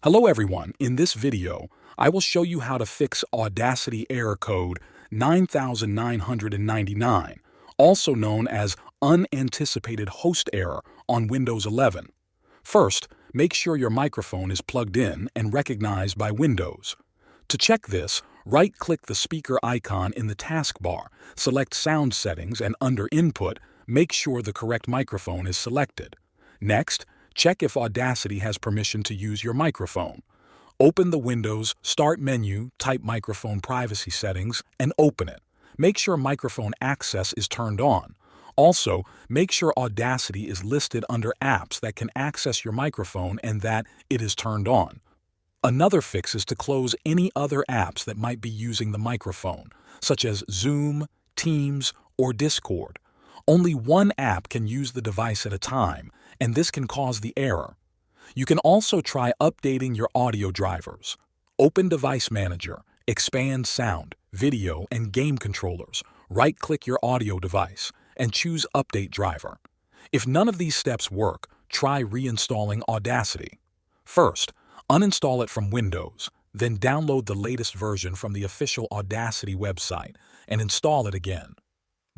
Hello everyone, in this video, I will show you how to fix Audacity error code 9999, also known as Unanticipated Host Error on Windows 11. First, make sure your microphone is plugged in and recognized by Windows. To check this, right-click the speaker icon in the taskbar, select Sound Settings, and under Input, make sure the correct microphone is selected. Next, check if Audacity has permission to use your microphone. Open the Windows Start menu, type Microphone Privacy Settings, and open it. Make sure microphone access is turned on. Also, make sure Audacity is listed under apps that can access your microphone and that it is turned on. Another fix is to close any other apps that might be using the microphone, such as Zoom, Teams, or Discord. Only one app can use the device at a time, and this can cause the error. You can also try updating your audio drivers. Open Device Manager, expand Sound, Video, and Game Controllers. Right-click your audio device, and choose Update Driver. If none of these steps work, try reinstalling Audacity. First, uninstall it from Windows, then download the latest version from the official Audacity website and install it again.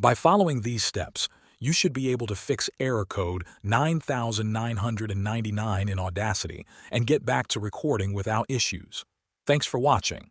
By following these steps, you should be able to fix error code 9999 in Audacity and get back to recording without issues. Thanks for watching.